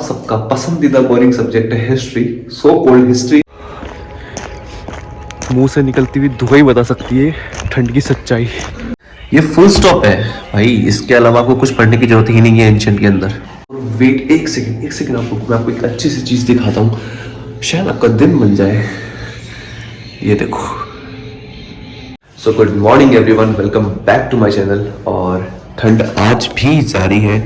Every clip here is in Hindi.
सबका पसंदीदा बोरिंग सब्जेक्ट है हिस्ट्री, सो कॉल्ड हिस्ट्री। मुंह से निकलती हुई धुआं बता सकती है ठंड की सच्चाई। ये फुल स्टॉप है भाई, इसके अलावा आपको कुछ पढ़ने की जरूरत ही नहीं है एंशिएंट के अंदर। वेट एक सेकंड आपको एक अच्छी सी चीज दिखाता हूँ, शायद आपका दिन बन जाए। ये देखो। So good morning everyone, welcome back to my channel. और ठंड आज भी जारी है।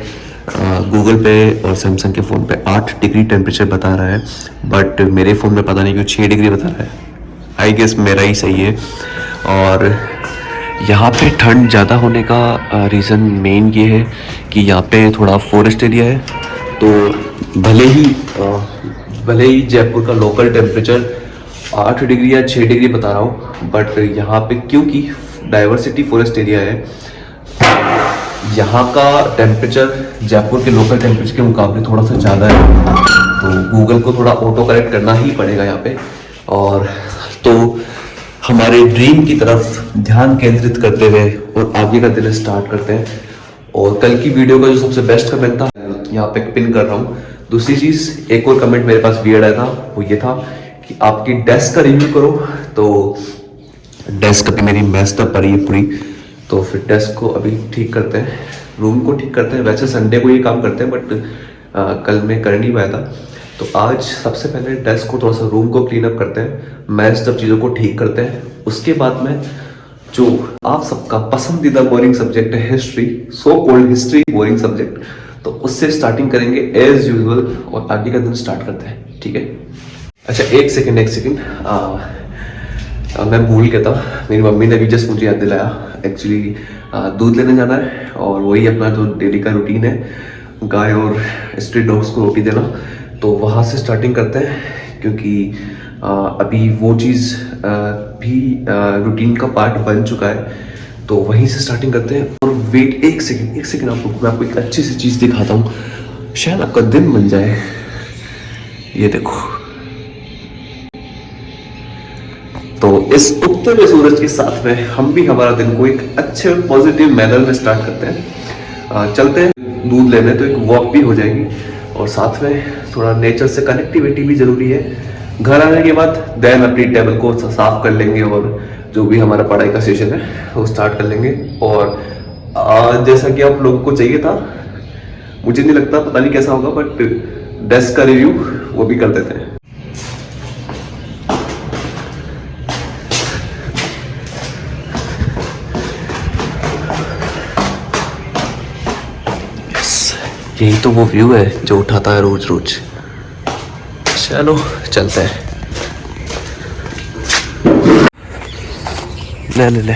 गूगल पे और सैमसंग के फ़ोन पे 8 डिग्री टेम्परेचर बता रहा है, बट मेरे फ़ोन में पता नहीं क्यों 6 डिग्री बता रहा है। आई गेस मेरा ही सही है। और यहाँ पे ठंड ज़्यादा होने का रीज़न मेन ये है कि यहाँ पे थोड़ा फॉरेस्ट एरिया है, तो भले ही जयपुर का लोकल टेम्परेचर 8 डिग्री या 6 डिग्री बता रहा हूँ, बट यहाँ पे क्योंकि डाइवर्सिटी फॉरेस्ट एरिया है, यहाँ का टेम्परेचर जयपुर के लोकल टेम्परेचर के मुकाबले थोड़ा सा ज़्यादा है, तो गूगल को थोड़ा ऑटो करेक्ट करना ही पड़ेगा यहाँ पे। और तो हमारे ड्रीम की तरफ ध्यान केंद्रित करते हुए और आगे का दिन स्टार्ट करते हैं। और कल की वीडियो का जो सबसे बेस्ट कमेंट था यहाँ पे पिन कर रहा हूँ। दूसरी चीज़, एक और कमेंट मेरे पास वियर्ड आया था, वो ये था कि आपकी डेस्क का रिव्यू करो। तो डेस्क अभी मेरी मेस्ड अप पड़ी है पूरी, तो फिर डेस्क को अभी ठीक करते हैं, रूम को ठीक करते हैं। वैसे संडे को ये काम करते हैं, बट कल मैं कर नहीं पाया था, तो आज सबसे पहले डेस्क को थोड़ा सा रूम को क्लीन अप करते हैं, मैच सब चीज़ों को ठीक करते हैं। उसके बाद में जो आप सबका पसंदीदा बोरिंग सब्जेक्ट है history, so called history boring subject, तो उससे स्टार्टिंग करेंगे एज यूजुअल और आगे का दिन स्टार्ट करते हैं, ठीक है। अच्छा एक सेकेंड, मैं भूल गया था, मेरी मम्मी ने भी जस्ट मुझे याद दिलाया। एक्चुअली दूध लेने जाना है और वही अपना जो डेली का रूटीन है, गाय और स्ट्रीट डॉग्स को रोटी देना, तो वहाँ से स्टार्टिंग करते हैं, क्योंकि अभी वो चीज़ भी रूटीन का पार्ट बन चुका है, तो वहीं से स्टार्टिंग करते हैं। और वेट एक सेकेंड मैं आपको एक अच्छी सी चीज़ दिखाता हूँ, शायद आपका दिन बन जाए। ये देखो। तो इस उगते हुए सूरज के साथ में हम भी हमारा दिन को एक अच्छे और पॉजिटिव मैनर में स्टार्ट करते हैं। चलते हैं दूध लेने, तो एक वॉक भी हो जाएगी और साथ में थोड़ा नेचर से कनेक्टिविटी भी जरूरी है। घर आने के बाद देन अपनी टेबल को साफ कर लेंगे और जो भी हमारा पढ़ाई का सेशन है वो स्टार्ट कर लेंगे। और जैसा कि आप लोगों को चाहिए था, मुझे नहीं लगता, पता नहीं कैसा होगा, बट डेस्क का रिव्यू वो भी कर देते हैं। यही तो वो व्यू है जो उठाता है रोज रोज। चलो चलते हैं। ले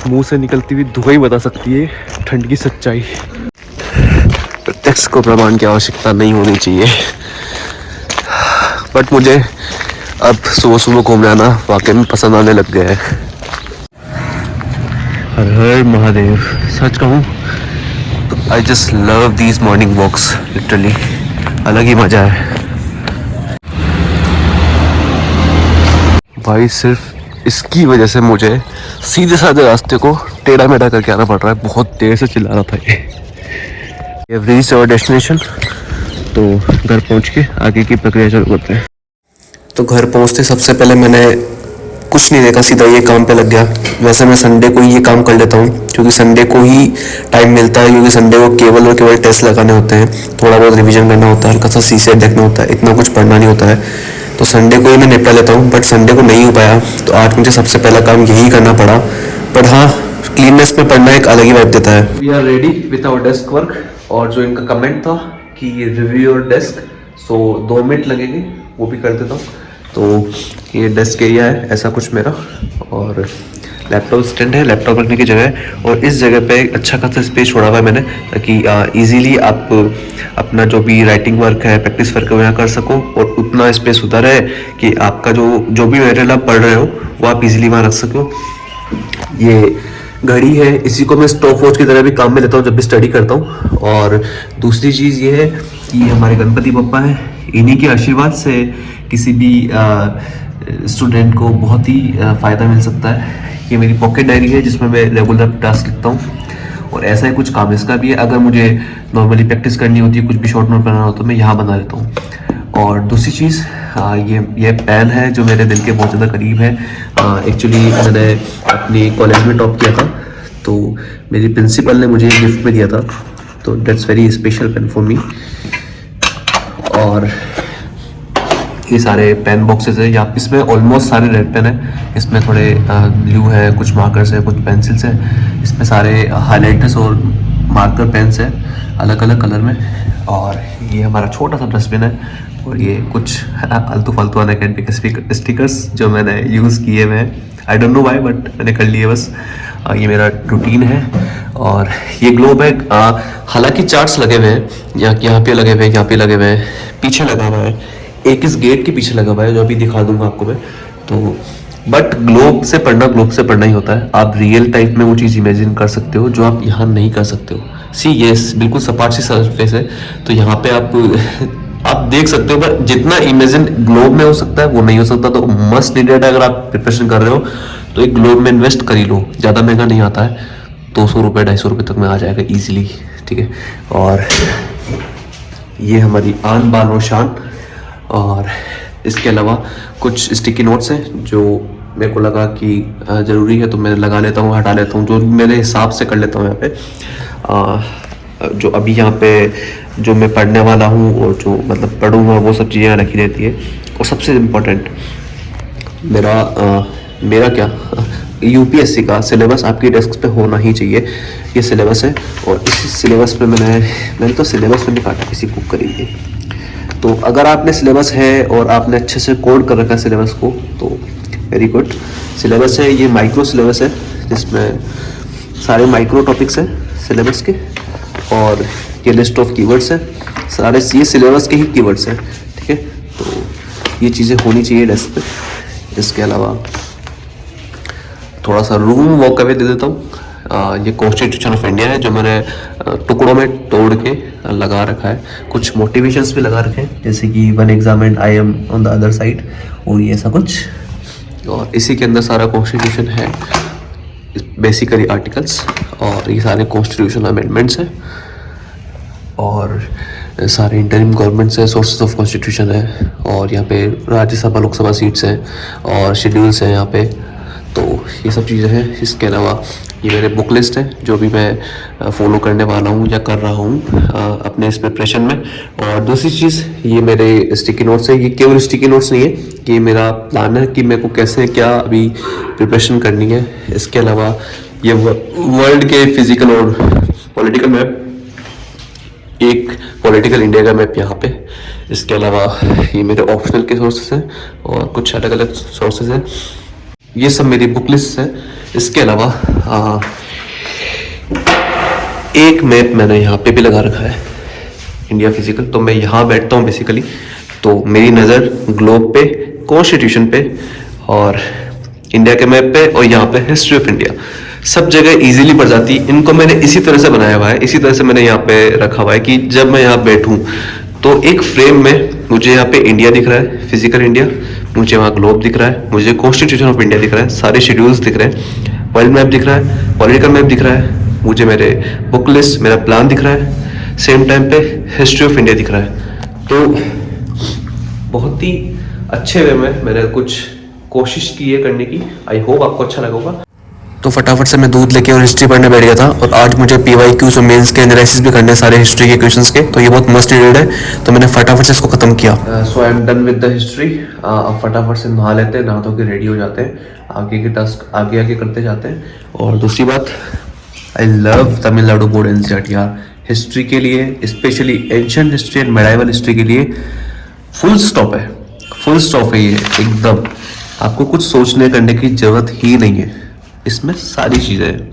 मुंह से निकलती हुई धुआं बता सकती है ठंड की सच्चाई। प्रत्यक्ष को प्रमाण की आवश्यकता नहीं होनी चाहिए, बट मुझे अब सुबह सुबह घूमने आना वाकई में पसंद आने लग गया है। हर हर महादेव। सच कहूँ तो I just love these morning walks, literally अलग ही मजा है भाई। सिर्फ इसकी वजह से मुझे सीधे साधे रास्ते को टेढ़ा मेढ़ा करके आना पड़ रहा है। बहुत देर से चिल्ला रहा था ये। We've reached our destination, तो घर पहुंच के आगे की प्रक्रिया शुरू करते हैं। तो घर पहुंचते सबसे पहले मैंने कुछ नहीं देखा, सीधा ये काम पे लग गया। वैसे मैं संडे को ही ये काम कर लेता हूँ, क्योंकि संडे को ही टाइम मिलता है, क्योंकि संडे को केवल और केवल टेस्ट लगाने होते हैं, थोड़ा बहुत रिवीजन करना होता है, हल्का सा सीसेट देखना होता है, इतना कुछ पढ़ना नहीं होता है। तो संडे को ही मैं निपटा लेता हूँ, बट संडे को नहीं हो पाया, तो आज मुझे सबसे पहला काम यही करना पड़ा। बट हाँ, क्लीननेस में पढ़ना एक अलग ही वाइब देता है। We are ready with our desk work. और जो इनका कमेंट था कि review your desk, so 2 minute लगेंगे, वो भी कर देता हूँ। तो ये डेस्क एरिया है ऐसा कुछ मेरा, और लैपटॉप स्टैंड है लैपटॉप रखने की जगह है, और इस जगह पे अच्छा खासा स्पेस छोड़ा हुआ है मैंने, ताकि इजीली आप अपना जो भी राइटिंग वर्क है, प्रैक्टिस वर्क है, वो यहाँ कर सको, और उतना स्पेस उधर है कि आपका जो भी मटेरियल आप पढ़ रहे हो वो आप इजीली वहाँ रख सको। ये घड़ी है, इसी को मैं स्टॉप वॉच की तरह भी काम में लेता हूँ जब भी स्टडी करता हूँ। और दूसरी चीज़ ये है कि हमारे गणपति बप्पा है, इन्हीं के आशीर्वाद से किसी भी स्टूडेंट को बहुत ही फ़ायदा मिल सकता है। ये मेरी पॉकेट डायरी है जिसमें मैं रेगुलर टास्क लिखता हूँ और ऐसा ही कुछ काम इसका भी है। अगर मुझे नॉर्मली प्रैक्टिस करनी होती है, कुछ भी शॉर्ट नोट बनाना होता है, मैं यहाँ बना लेता हूँ। और दूसरी चीज़ ये पेन है जो मेरे दिल के बहुत ज़्यादा करीब है। एक्चुअली मैंने अपनी कॉलेज में टॉप किया था तो मेरी प्रिंसिपल ने मुझे गिफ्ट में दिया था, तो that's very special pen for me. और ये सारे पेन बॉक्सेस है, या इसमें ऑलमोस्ट सारे रेड पेन है, इसमें थोड़े ब्लू है, कुछ मार्कर्स है, कुछ पेंसिल्स है, इसमें सारे हाइलाइटर्स और मार्कर पेन्स है अलग अलग कलर में। और ये हमारा छोटा सा डस्टबिन है और ये कुछ आलतू फालतू अनअकैडमिक स्टिकर्स जो मैंने यूज़ किए हुए हैं, I don't know why but मैंने कर लिए बस। ये मेरा रूटीन है। और ये ग्लोब है, हालांकि चार्ट्स लगे हुए हैं, यहाँ पे लगे हुए हैं, यहाँ पे लगे हुए हैं, पीछे लगा हुआ है, एक इस गेट के पीछे लगा हुआ है जो अभी दिखा दूंगा आपको मैं। तो बट ग्लोब से पढ़ना ही होता है। आप रियल टाइप में वो चीज़ इमेजिन कर सकते हो जो आप यहाँ नहीं कर सकते हो। सी यस, बिल्कुल सपाट सी सरफेस है, तो यहाँ पे आप देख सकते हो, पर जितना इमेजिन ग्लोब में हो सकता है वो नहीं हो सकता। तो मस्ट नीडेड, अगर आप प्रिपरेशन कर रहे हो तो एक ग्लोब में इन्वेस्ट कर ही लो, ज़्यादा महंगा नहीं आता है, 200 रुपये 250 रुपये तक में आ जाएगा ईजिली, ठीक है। और ये हमारी आन बान और शान। और इसके अलावा कुछ स्टिकी नोट्स हैं जो मेरे को लगा कि ज़रूरी है तो मैं लगा लेता हूँ, हटा लेता हूँ, जो मेरे हिसाब से कर लेता हूँ यहाँ पे। जो अभी यहाँ पे जो मैं पढ़ने वाला हूँ और जो मतलब पढ़ूँगा वो सब चीज़ें यहाँ रखी रहती है। और सबसे इम्पोर्टेंट मेरा क्या यूपीएससी का सिलेबस आपकी डेस्क पे होना ही चाहिए। ये सिलेबस है और इस सिलेबस पे मैंने तो सिलेबस में भी काटा किसी बुक खरीद। तो अगर आपने सिलेबस है और आपने अच्छे से कोड कर रखा है सिलेबस को तो वेरी गुड। सिलेबस है, ये माइक्रो सिलेबस है जिसमें सारे माइक्रो टॉपिक्स हैं सिलेबस के, और ये लिस्ट ऑफ कीवर्ड्स है, सारे ये सिलेबस के ही कीवर्ड्स हैं, ठीक है। तो ये चीज़ें होनी चाहिए डेस्क पे। इसके अलावा थोड़ा सा रूम वॉक अवे दे देता हूँ। ये कॉन्स्टिट्यूशन ऑफ इंडिया है जो मैंने टुकड़ों में तोड़ के लगा रखा है। कुछ मोटिवेशंस भी लगा रखे हैं जैसे कि one exam and I am on the other side, और ये ऐसा कुछ। और इसी के अंदर सारा कॉन्स्टिट्यूशन है, बेसिकली आर्टिकल्स, और ये सारे कॉन्स्टिट्यूशन अमेंडमेंट्स हैं, और सारे इंटरिम गवर्नमेंट्स है, सोर्सेज ऑफ कॉन्स्टिट्यूशन है, और यहाँ पे राज्यसभा लोकसभा सीट्स हैं और शेड्यूल्स हैं यहाँ पे। तो ये सब चीज़ें हैं। इसके अलावा ये मेरे बुक लिस्ट है जो भी मैं फॉलो करने वाला हूँ या कर रहा हूँ अपने इस प्रिपरेशन में। और दूसरी चीज़ ये मेरे स्टिकी नोट्स है। ये केवल स्टिकी नोट्स नहीं है, ये मेरा प्लान है कि मेरे को कैसे क्या अभी प्रिपरेशन करनी है। इसके अलावा ये वर्ल्ड के फिजिकल और पॉलिटिकल मैप, एक पॉलिटिकल इंडिया का मैप यहाँ पे। इसके अलावा ये मेरे ऑप्शनल के सोर्सेस हैं और कुछ अलग अलग सोर्सेज हैं। ये सब मेरी बुक लिस्ट है। इसके अलावा एक मैप मैंने यहाँ पे भी लगा रखा है, इंडिया फिजिकल। तो मैं यहाँ बैठता हूँ बेसिकली, तो मेरी नज़र ग्लोब पे, कॉन्स्टिट्यूशन पे, और इंडिया के मैप पे, और यहाँ पे हिस्ट्री ऑफ इंडिया, सब जगह इजीली पड़ जाती है। इनको मैंने इसी तरह से बनाया हुआ है, इसी तरह से मैंने यहाँ पे रखा हुआ है कि जब मैं यहाँ बैठूँ तो एक फ्रेम में मुझे यहाँ पे इंडिया दिख रहा है, फिजिकल इंडिया, मुझे वहाँ ग्लोब दिख रहा है, मुझे कॉन्स्टिट्यूशन ऑफ इंडिया दिख रहा है, सारे शेड्यूल्स दिख रहे हैं, वर्ल्ड मैप दिख रहा है, पॉलिटिकल मैप दिख रहा है, मुझे मेरे बुक लिस्ट, मेरा प्लान दिख रहा है, सेम टाइम पे हिस्ट्री ऑफ इंडिया दिख रहा है। तो बहुत ही अच्छे वे में मैंने कुछ कोशिश की है करने की। आई होप आपको अच्छा लगा होगा। तो फटाफट से मैं दूध लेके और हिस्ट्री पढ़ने बैठ गया था, और आज मुझे PYQs और मेंस के एनालिसिस भी करने सारे हिस्ट्री के क्वेश्चंस के, तो ये बहुत मस्ट रीड है, तो मैंने फटाफट से इसको खत्म किया। So I am done with the history. अब फटाफट से नहा लेते हैं, नहा धो के रेडी हो जाते हैं, आगे के टास्क आगे आगे करते जाते हैं। और दूसरी बात, I love Tamil Nadu board NCERT यार। हिस्ट्री के लिए, specially ancient history and medieval history के लिए फुल स्टॉप है, फुल स्टॉप है ये एकदम। आपको कुछ सोचने करने की जरूरत ही नहीं है, इसमें सारी चीज़ें हैं।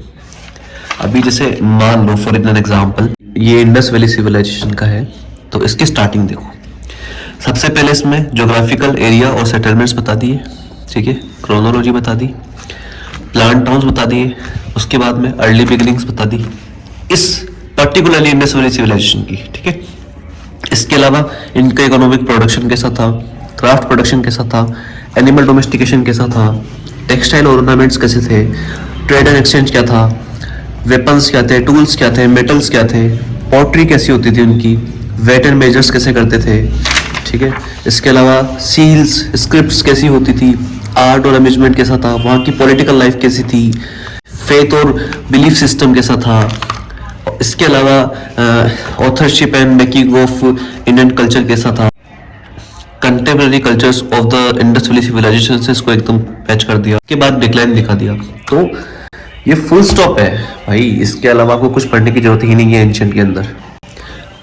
अभी जैसे मान लो फॉर एग्जांपल ये इंडस वैली सिविलाइजेशन का है, तो इसकी स्टार्टिंग देखो। सबसे पहले इसमें ज्योग्राफिकल एरिया और सेटलमेंट्स बता दिए, ठीक है, क्रोनोलॉजी बता दी, प्लांट टाउन्स बता दिए, उसके बाद में अर्ली बिगिनिंग्स बता दी इस पर्टिकुलरली इंडस वैली सिविलाइजेशन की, ठीक है। इसके अलावा इनका इकोनॉमिक प्रोडक्शन कैसा था, क्राफ्ट प्रोडक्शन कैसा था, एनिमल डोमेस्टिकेशन कैसा था, टेक्सटाइल ऑर्नामेंट्स कैसे थे, ट्रेड एंड एक्सचेंज क्या था, वेपन्स क्या थे, टूल्स क्या थे, मेटल्स क्या थे, पॉटरी कैसी होती थी उनकी, वेट एंड मेजर्स कैसे करते थे, ठीक है। इसके अलावा सील्स, स्क्रिप्ट्स कैसी होती थी, आर्ट और अम्यूजमेंट कैसा था, वहाँ की पॉलिटिकल लाइफ कैसी थी, फेथ और बिलीफ सिस्टम कैसा था। इसके अलावा authorship and making of Indian culture कैसा था, contemporary cultures of the Indus valley civilisation से इसको एकदम पैच कर दिया। उसके बाद डिक्लाइन दिखा दिया। तो ये फुल स्टॉप है भाई, इसके अलावा आपको कुछ पढ़ने की जरूरत ही नहीं है एंशिएंट के अंदर।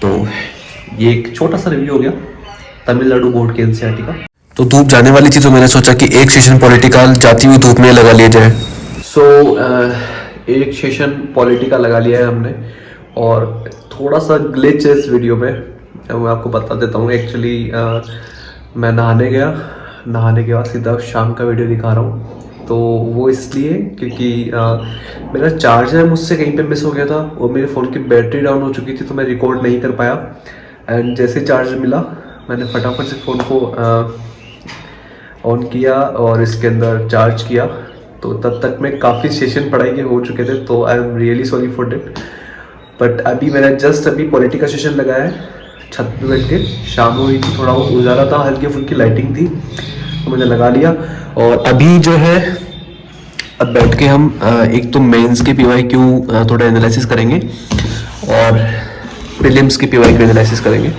तो ये एक छोटा सा रिव्यू हो गया तमिलनाडु बोर्ड के एनसीईआरटी का। तो धूप जाने वाली थी तो मैंने सोचा कि एक सेशन पॉलिटिकल जाती हुई धूप में लगा लिया जाए। एक सेशन पॉलिटिका लगा लिया है हमने, और थोड़ा सा ग्लिच है इस वीडियो में, मैं आपको बता देता हूँ। एक्चुअली मैं नहाने गया, नहाने के बाद सीधा शाम का वीडियो दिखा रहा हूँ। तो वो इसलिए क्योंकि मेरा चार्जर मुझसे कहीं पे मिस हो गया था और मेरे फ़ोन की बैटरी डाउन हो चुकी थी, तो मैं रिकॉर्ड नहीं कर पाया। एंड जैसे चार्जर मिला मैंने फटाफट से फ़ोन को ऑन किया और इसके अंदर चार्ज किया। तो तब तक मैं काफ़ी सेशन पढ़ाई के हो चुके थे, तो I am really sorry for that. But अभी मैंने जस्ट अभी पॉलिटिका सेशन लगाया है छत पे बैठ के, शाम हुई थी, थोड़ा बहुत उजाला था, हल्की फुल्की लाइटिंग थी, तो मैंने लगा लिया। और अभी जो है अब बैठ के हम एक तो मेंस के PYQ थोड़ा एनालिसिस करेंगे और प्रीलिम्स के PYQ एनालिसिस करेंगे,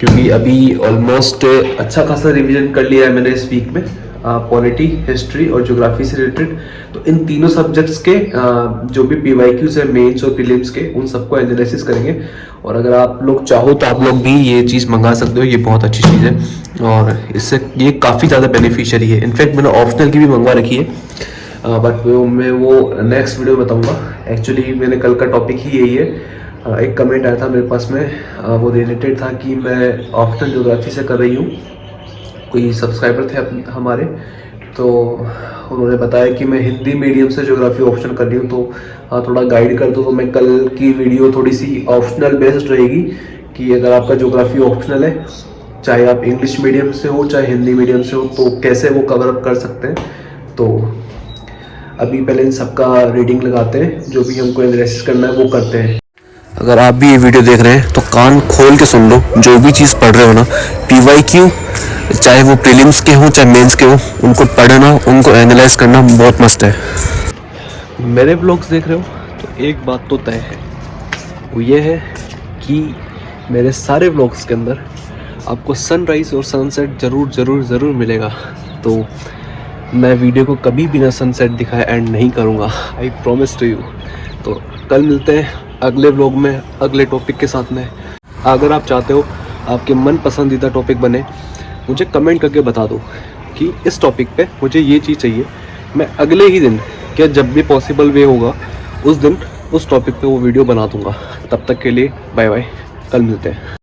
क्योंकि अभी ऑलमोस्ट अच्छा खासा रिवीजन कर लिया है मैंने इस वीक में, पॉलिटी, हिस्ट्री और ज्योग्राफी से रिलेटेड। तो इन तीनों सब्जेक्ट्स के जो भी PYQs है मेंस और प्रीलिम्स के, उन सबको एनालिसिस करेंगे। और अगर आप लोग चाहो तो आप लोग भी ये चीज़ मंगा सकते हो, ये बहुत अच्छी चीज़ है और इससे ये काफ़ी ज़्यादा बेनिफिशियरी है। इनफैक्ट मैंने ऑप्शनल की भी मंगवा रखी है, बट मैं वो नेक्स्ट वीडियो में बताऊँगा। एक्चुअली मैंने कल का टॉपिक ही यही है। एक कमेंट आया था मेरे पास में, वो रिलेटेड था कि मैं ऑप्शनल ज्योग्राफी से कर रही हूँ, कोई सब्सक्राइबर थे हमारे, तो उन्होंने बताया कि मैं हिंदी मीडियम से ज्योग्राफी ऑप्शन कर रही हूँ, तो थोड़ा गाइड कर दो। तो मैं कल की वीडियो थोड़ी सी ऑप्शनल बेस्ड रहेगी कि अगर आपका ज्योग्राफी ऑप्शनल है, चाहे आप इंग्लिश मीडियम से हो चाहे हिंदी मीडियम से हो, तो कैसे वो कवर अप कर सकते हैं। तो अभी पहले इन सबका रीडिंग लगाते हैं, जो भी हमको एनालिसिस करना है वो करते हैं। अगर आप भी ये वीडियो देख रहे हैं तो कान खोल के सुन लो, जो भी चीज़ पढ़ रहे हो ना, PYQ चाहे वो प्रीलिम्स के हो चाहे मेंस के हो, उनको पढ़ना, उनको एनालाइज करना बहुत मस्त है। मेरे ब्लॉग्स देख रहे हो तो एक बात तो तय है, वो ये है कि मेरे सारे ब्लॉग्स के अंदर आपको सनराइज़ और सनसेट ज़रूर ज़रूर ज़रूर मिलेगा। तो मैं वीडियो को कभी बिना सनसेट दिखाए एंड नहीं करूँगा, आई प्रॉमिस टू यू। तो कल मिलते हैं अगले व्लॉग में अगले टॉपिक के साथ में। अगर आप चाहते हो आपके मन पसंदीदा टॉपिक बने, मुझे कमेंट करके बता दो कि इस टॉपिक पे मुझे ये चीज़ चाहिए। मैं अगले ही दिन, क्या जब भी पॉसिबल वे होगा उस दिन, उस टॉपिक पे वो वीडियो बना दूंगा। तब तक के लिए बाय बाय, कल मिलते हैं।